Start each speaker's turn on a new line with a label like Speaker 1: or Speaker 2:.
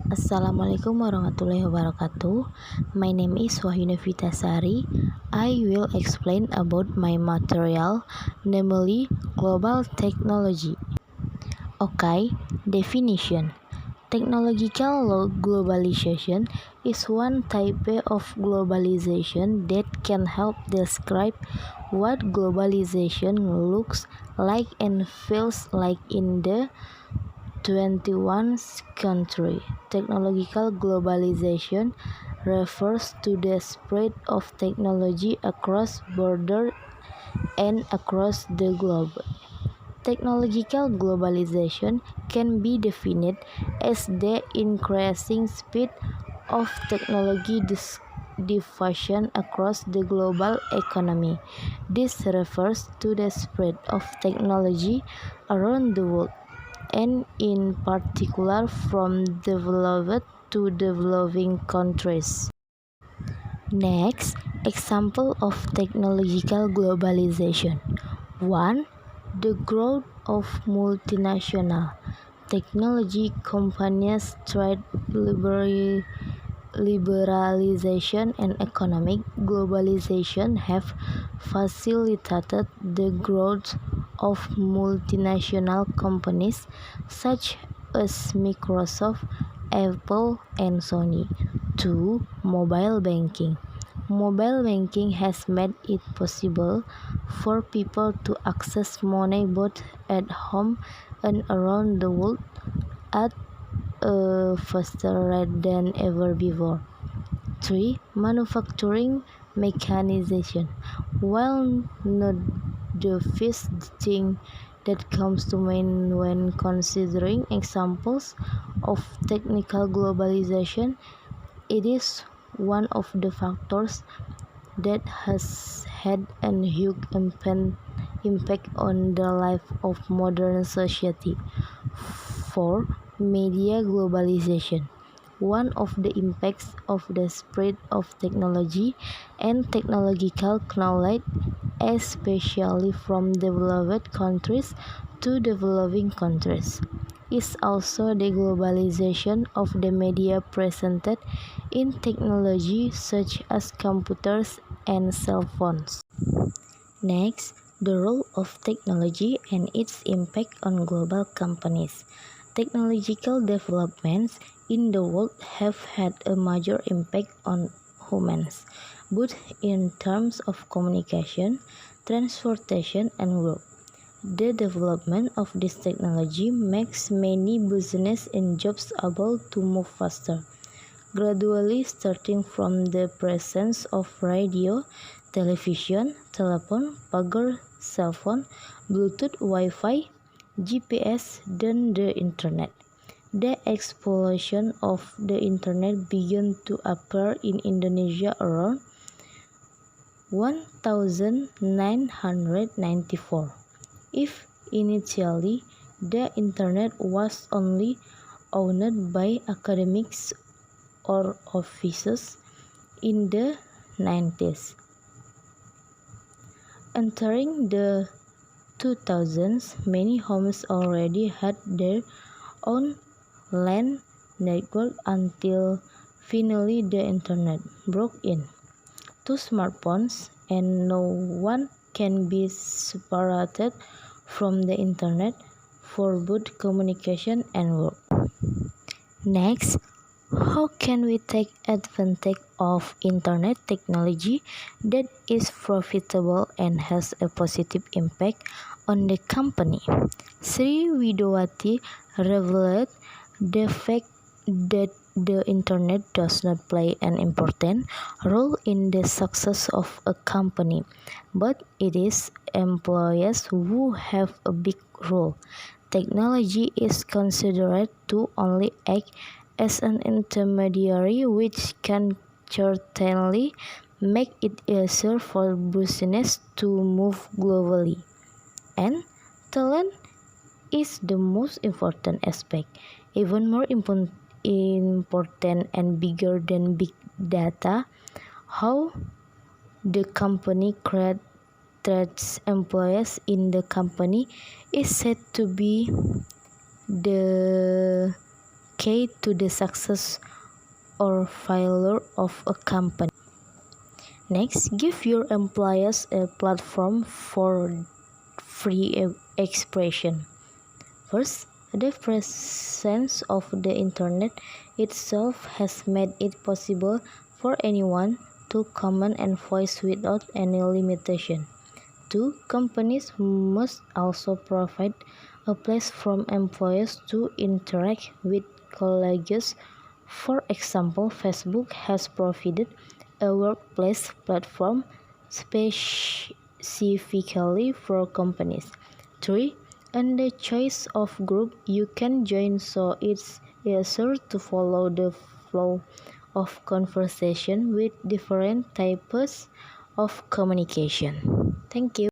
Speaker 1: Assalamualaikum warahmatullahi wabarakatuh. My name is Wahyuna Vitasari. I will explain about my material, namely global technology. Okay, definition. Technological globalization is one type of globalization that can help describe what globalization looks like and feels like in the 21st century. Technological globalization refers to the spread of technology across borders and across the globe. Technological globalization can be defined as the increasing speed of technology diffusion across the global economy. This refers to the spread of technology around the world, and in particular from developed to developing countries. Next, example of technological globalization. 1. The growth of multinational technology companies, trade liberalization, and economic globalization have facilitated the growth of multinational companies such as Microsoft, Apple, and Sony. 2. Mobile banking. Mobile banking has made it possible for people to access money both at home and around the world at a faster rate than ever before. 3. Manufacturing mechanization. While not the first thing that comes to mind when considering examples of technical globalization, it is one of the factors that has had a huge impact on the life of modern society. 4. Media globalization. One of the impacts of the spread of technology and technological knowledge, especially from developed countries to developing countries, is also the globalization of the media presented in technology such as computers and cell phones. Next, the role of technology and its impact on global companies. Technological developments in the world have had a major impact on humans, both in terms of communication, transportation, and work. The development of this technology makes many businesses and jobs able to move faster, gradually starting from the presence of radio, television, telephone, pager, cell phone, Bluetooth, Wi-Fi, GPS, then the Internet. The explosion of the Internet began to appear in Indonesia around 1994. If initially the Internet was only owned by academics or offices, in the 90s. Entering the 2000s, many homes already had their own LAN network until finally the Internet broke in. Two smartphones, and no one can be separated from the Internet for both communication and work. Next, how can we take advantage of Internet technology that is profitable and has a positive impact on the company? Sri Widowati revealed the fact that the Internet does not play an important role in the success of a company, but it is employees who have a big role. Technology is considered to only act as an intermediary, which can certainly make it easier for business to move globally. And talent is the most important aspect, even more important and bigger than big data. How the company treats employees in the company is said to be the key to the success or failure of a company. Next, give your employees a platform for free expression. First, the presence of the internet itself has made it possible for anyone to comment and voice without any limitation. Two, companies must also provide a place for employees to interact with colleagues. For example, Facebook has provided a workplace platform specifically for companies. 3. And the choice of group you can join, so it's easier to follow the flow of conversation with different types of communication. Thank you.